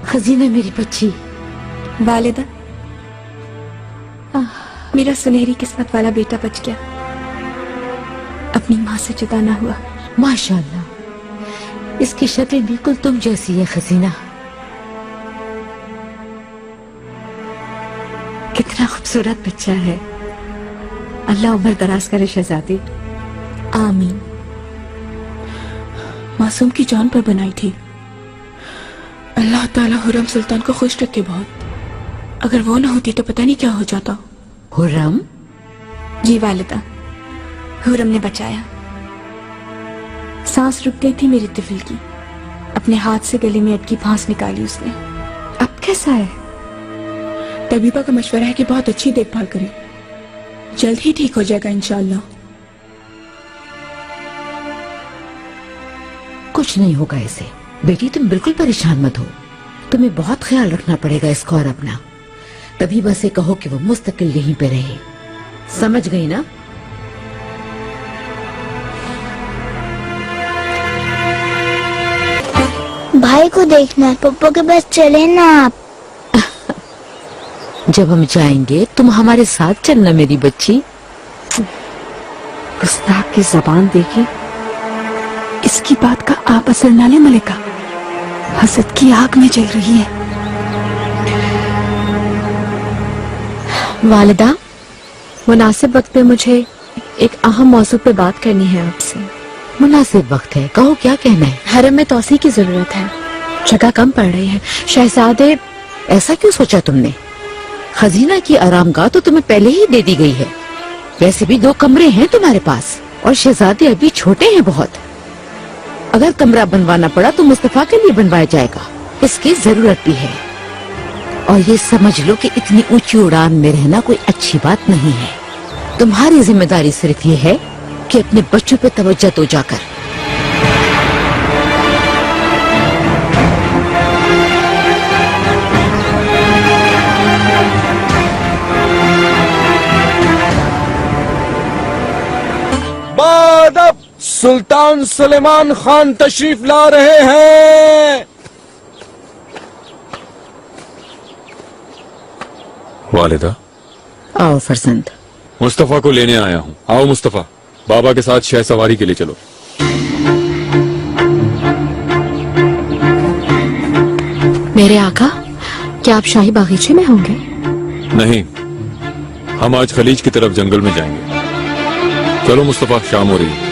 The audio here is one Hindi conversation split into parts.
खजीना मेरी बच्ची। वालिदा, मेरा सुनहरी किस्मत वाला बेटा बच गया, अपनी माँ से जुदा ना हुआ। माशाअल्लाह, इसकी शक्ल बिल्कुल तुम जैसी है खजीना। कितना खूबसूरत बच्चा है। अल्लाह उम्र दराज करे शहजादी। आमीन। मासूम की जान पर बनाई थी। अल्लाह ताला हुर्रम सुल्तान को खुश रखे बहुत। अगर वो ना होती तो पता नहीं क्या हो जाता। हुर्रम? जी वालिदा, हुर्रम ने बचाया। सांस रुक गई थी मेरी तिफिल की, अपने हाथ से गले में अटकी फांस निकाली उसने। अब कैसा है? तबीबा का मशवरा है कि बहुत अच्छी देखभाल करें, जल्द ही ठीक हो जाएगा इंशाअल्लाह। कुछ नहीं होगा इसे। बेटी तुम बिल्कुल परेशान मत हो, तुम्हें बहुत ख्याल रखना पड़ेगा इसका और अपना। तबीबा से कहो कि वो मुस्तकिल यहीं पे रहे, समझ गई ना? भाई को देखना, पप्पा के पास चले ना आप। जब हम जाएंगे तुम हमारे साथ चलना मेरी बच्ची। गुस्ताख की जबान देखी, इसकी बात का आप असर ना ले मलिका, हसद की आग में जल रही है। वालिदा, मुनासिब वक्त पे मुझे एक अहम मौजू पे बात करनी है आपसे। मुनासिब वक्त है, कहो क्या कहना है। हरम में तौसी की जरूरत है, जगह कम पड़ रही है। शहजादे। ऐसा क्यों सोचा तुमने? खजीना की आरामगाह तो तुम्हें पहले ही दे दी गई है। वैसे भी 2 कमरे हैं तुम्हारे पास, और शहजादे अभी छोटे हैं बहुत। अगर कमरा बनवाना पड़ा तो मुस्तफा के लिए बनवाया जाएगा, इसकी जरूरत भी है। और ये समझ लो कि इतनी ऊंची उड़ान में रहना कोई अच्छी बात नहीं है। तुम्हारी जिम्मेदारी सिर्फ ये है कि अपने बच्चों पे तवज्जो दो जाकर। बादब सुल्तान सुलेमान खान तशरीफ ला रहे हैं। वालिदा। आओ फरजंद। मुस्तफा को लेने आया हूँ। आओ मुस्तफा, बाबा के साथ शह सवारी के लिए चलो। मेरे आका, क्या आप शाही बागीचे में होंगे? नहीं, हम आज खलीज की तरफ जंगल में जाएंगे। चलो मुस्तफा, शाम हो रही है।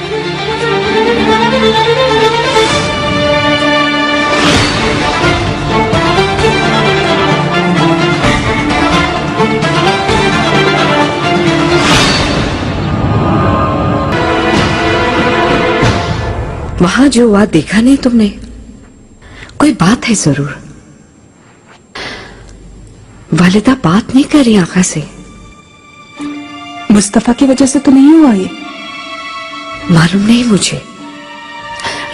वहां जो हुआ देखा नहीं तुमने? कोई बात है जरूर। वालिदा बात नहीं कर रही आका से। मुस्तफा की वजह से तो नहीं हुआ ये? मालूम नहीं मुझे।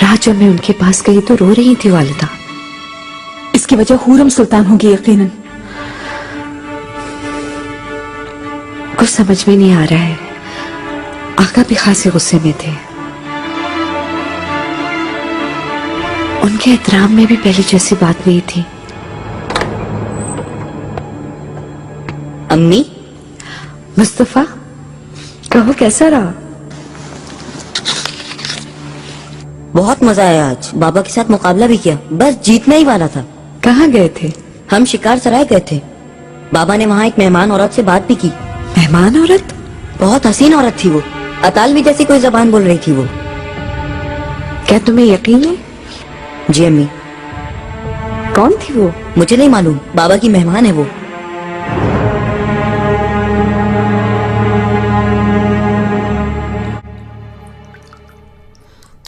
रात जब मैं उनके पास गई तो रो रही थी वालिदा। इसकी वजह हुर्रम सुल्तान होगी यकीनन। कुछ समझ में नहीं आ रहा है। आका भी खासे गुस्से में थे। उनके एहतराम में भी पहले जैसी बात नहीं थी। अम्मी। मुस्तफा, कहो कैसा रहा? बहुत मजा आया आज। बाबा के साथ मुकाबला भी किया, बस जीतना ही वाला था। कहाँ गए थे? हम शिकार सराय गए थे। बाबा ने वहाँ एक मेहमान औरत से बात भी की। मेहमान औरत? बहुत हसीन औरत थी वो। अतालवी जैसी कोई जबान बोल रही थी वो। क्या तुम्हें यकीन है? जी अम्मी। कौन थी वो? मुझे नहीं मालूम, बाबा की मेहमान है वो।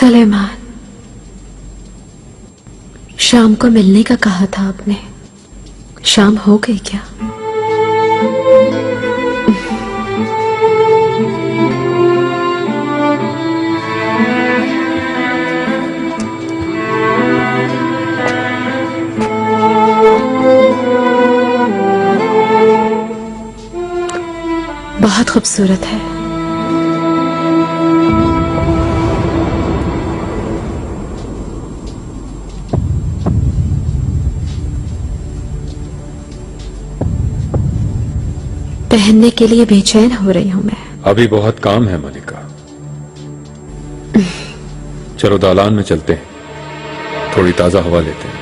सलेमान, शाम को मिलने का कहा था आपने, शाम हो गई क्या? बहुत खूबसूरत है। पहनने के लिए बेचैन हो रही हूँ मैं। अभी बहुत काम है मलिका। चलो दालान में चलते हैं, थोड़ी ताजा हवा लेते हैं।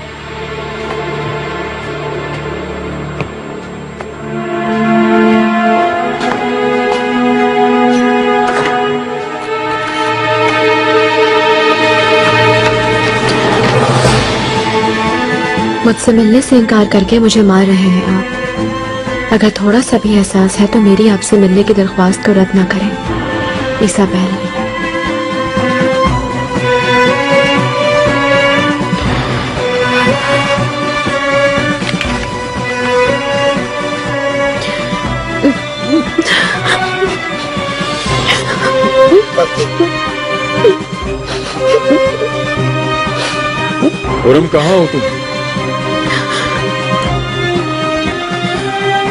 मुझसे मिलने से इनकार करके मुझे मार रहे हैं आप। अगर थोड़ा सा भी एहसास है तो मेरी आपसे मिलने की दरख्वास्त को रद्द ना करें इसाबेल। खुरम कहाँ हो तुम?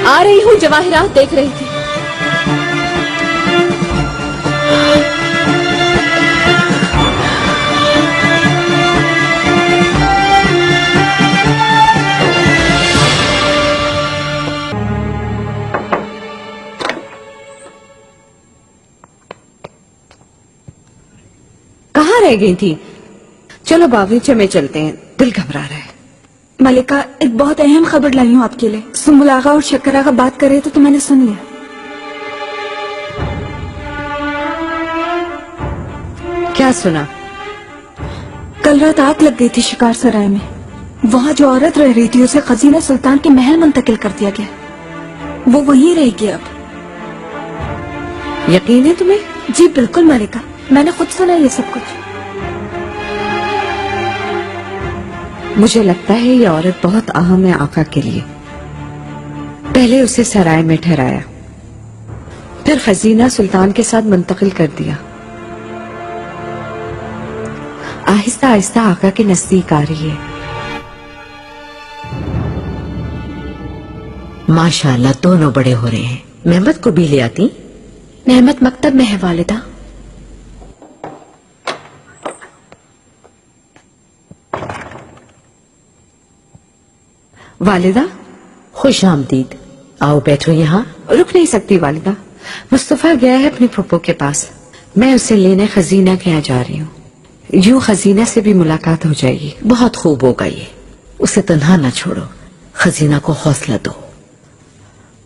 आ रही हूँ, जवाहिरात देख रही थी। कहाँ रह गई थी? चलो बागीचे में चलते हैं, दिल घबरा रहा है। मलिका, एक बहुत अहम खबर लाई हूँ आपके लिए। सुमुल आगा और शक्कर आगा बात कर रहे थे तो मैंने सुन लिया। क्या सुना? कल रात आग लग गई थी शिकार सराय में। वहाँ जो औरत रह रही थी उसे खजीना सुल्तान के महल मुंतकिल कर दिया गया। वो वहीं रहेगी अब। यकीन है तुम्हें? जी बिल्कुल मलिका, मैंने खुद सुना ये सब कुछ। मुझे लगता है ये औरत बहुत अहम है आका के लिए। पहले उसे सराय में ठहराया, फिर खजीना सुल्तान के साथ मुंतकिल कर दिया। आहिस्ता आहिस्ता आका के नजदीक आ रही है। माशाल्लाह दोनों बड़े हो रहे हैं। मेहमत को भी ले आती। नेहमत मकतब में है वालिदा। वालिदा, खुश आमदीद। आओ बैठो यहाँ। रुक नहीं सकती वालिदा, मुस्तफा गया है अपनी फुप्पो के पास। मैं उसे लेने खजीना के यहाँ जा रही हूँ। यूं खजीना से भी मुलाकात हो जाएगी। बहुत खूब होगा ये। उसे तन्हा न छोड़ो, खजीना को हौसला दो।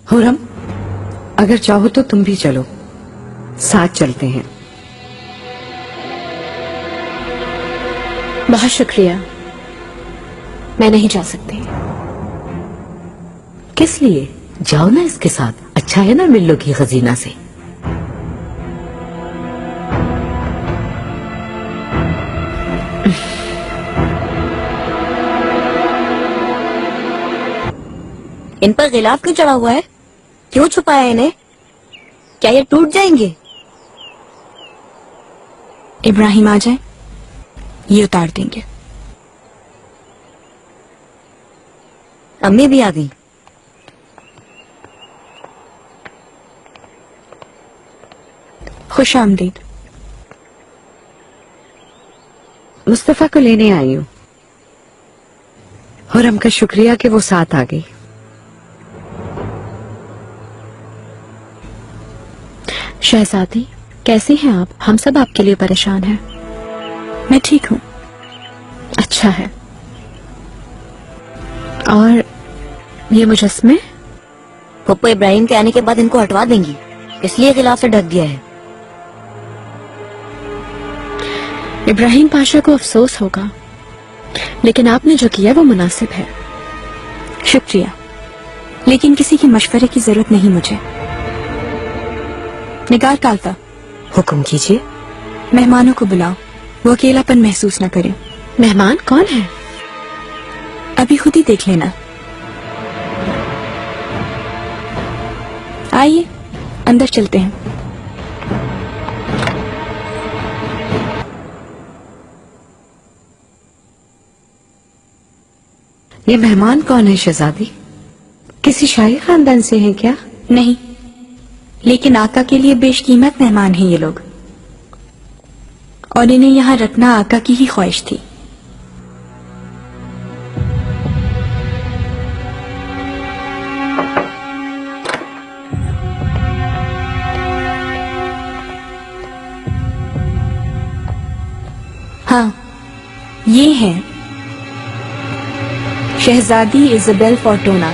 हुरम, अगर चाहो तो तुम भी चलो, साथ चलते हैं। बहुत शुक्रिया। मैं नहीं जा सकती। किस लिए? जाओ ना इसके साथ, अच्छा है ना, मिल लोगी खजीना से। इन पर गिलाफ क्यों चढ़ा हुआ है? क्यों छुपाया इन्हें? क्या ये टूट जाएंगे? इब्राहिम आ जाए, ये उतार देंगे। अम्मी भी आ गई। खुश आमदीद। मुस्तफा को लेने आई हूँ। हुरम का शुक्रिया कि वो साथ आ गई। शहजादी, कैसी हैं आप? हम सब आपके लिए परेशान हैं। मैं ठीक हूँ। अच्छा है। और ये मुजस्मे? पप्पू इब्राहिम के आने के बाद इनको हटवा देंगी, इसलिए गिलाफ से ढक दिया है। इब्राहिम पाशा को अफसोस होगा, लेकिन आपने जो किया वो मुनासिब है। शुक्रिया, लेकिन किसी की मशवरे की जरूरत नहीं मुझे। निगार कालता, हुक्म कीजिए। मेहमानों को बुलाओ, वो अकेलापन महसूस न करें। मेहमान कौन है? अभी खुद ही देख लेना। आइए, अंदर चलते हैं। ये मेहमान कौन है शहजादी? किसी शाही खानदान से हैं क्या? नहीं, लेकिन आका के लिए बेशकीमत मेहमान हैं ये लोग, और इन्हें यहाँ रखना आका की ही ख्वाहिश थी। हाँ, ये हैं शहजादी इज़ाबेल फोर्टूना।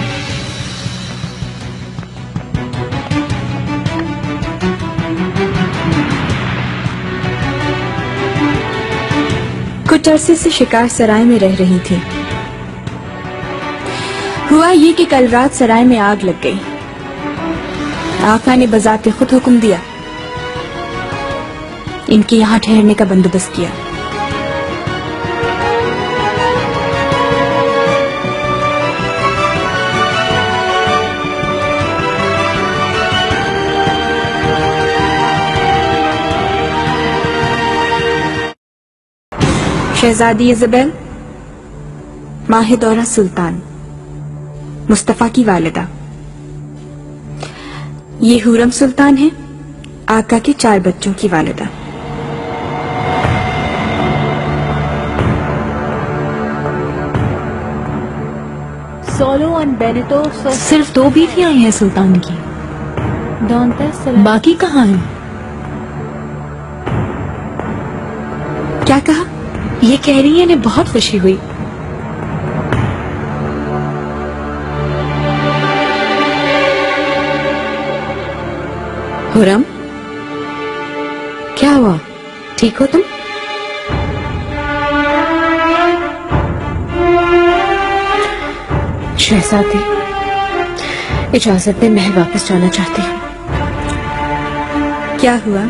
कुछ अरसे से शिकार सराय में रह रही थी। हुआ ये कि कल रात सराय में आग लग गई। आका ने बजाते खुद हुक्म दिया, इनके यहाँ ठहरने का बंदोबस्त किया। शहजादी इज़ाबेल माहिदौरा सुल्तान, मुस्तफा की वालिदा। ये हुरम सुल्तान है, आका के 4 बच्चों की वालिदा। सोलो और बेनेटो सिर्फ 2 बीवियां हैं सुल्तान की, बाकी कहाँ हैं? क्या कहा? ये कह रही है इन्हें बहुत खुशी हुई। हुरम, क्या हुआ? ठीक हो तुम? शहजादी, इजाजत दे, महल वापस जाना चाहती हूँ। क्या हुआ?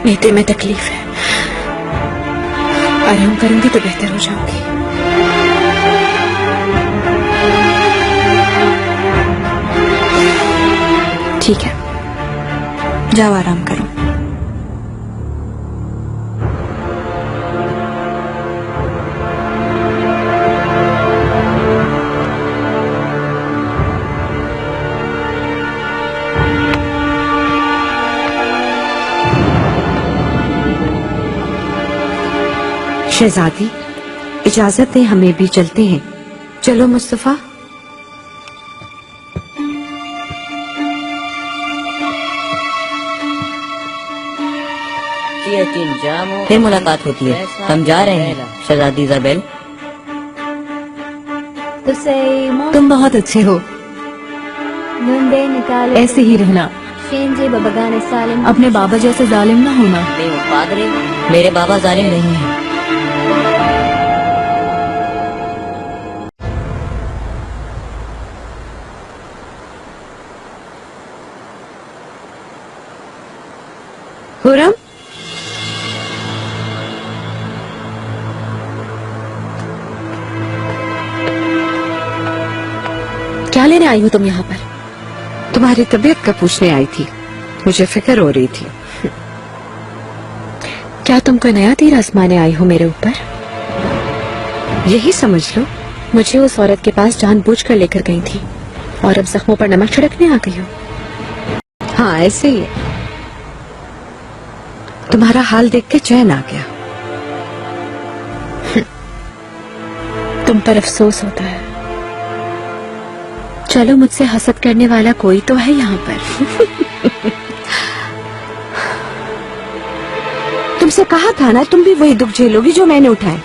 मीते में तकलीफ है, आराम करूंगी तो बेहतर हो जाऊंगी। ठीक है, जाओ आराम करो। शहजादी, इजाजत है, हमें भी चलते हैं। चलो मुस्तफा। फिर मुलाकात होती है। हम जा रहे हैं शहजादी इज़ाबेल। तुम बहुत अच्छे हो, ऐसे ही रहना। अपने बाबा जैसे जालिम ना होना। मेरे बाबा जालिम नहीं हैं। क्या लेने आई हो तुम यहाँ पर? तुम्हारी तबीयत का पूछने आई थी, मुझे फिक्र हो रही थी। क्या तुम कोई नया तीर आजमाने आई हो मेरे ऊपर? यही समझ लो। मुझे उस औरत के पास जानबूझकर लेकर गई थी और अब जख्मों पर नमक छिड़कने आ गई हो। हाँ, ऐसे ही है। तुम्हारा हाल देख के चैन आ गया। तुम पर अफसोस होता है। चलो, मुझसे हसद करने वाला कोई तो है यहाँ पर। तुमसे कहा था ना, तुम भी वही दुख झेलोगी जो मैंने उठाए।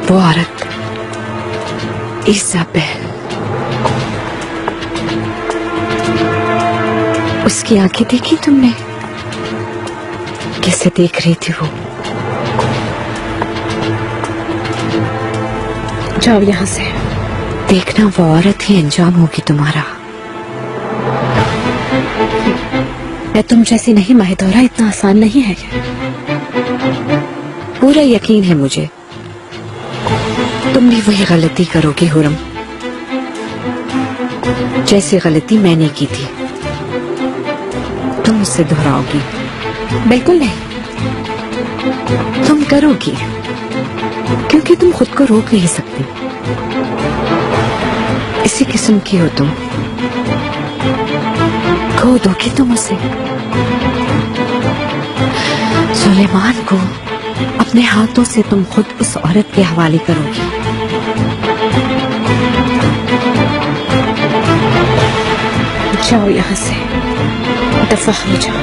वो औरत इज़ाबेल, उसकी आंखें देखी तुमने? कैसे देख रही थी वो? जाओ यहाँ से। देखना, वो औरत ही अंजाम होगी तुम्हारा। मैं तुम जैसी नहीं महिदौरा, इतना आसान नहीं है। पूरा यकीन है मुझे, तुम भी वही गलती करोगी हुरम, जैसी गलती मैंने की थी। तुम उससे दोहराओगी? बिल्कुल नहीं। तुम करोगी, क्योंकि तुम खुद को रोक नहीं सकती। इसी किस्म की हो तुम। खो दोगी तुम उसे। सुलेमान को अपने हाथों से तुम खुद उस औरत के हवाले करोगी। जाओ यहाँ से, दफा हो जाओ।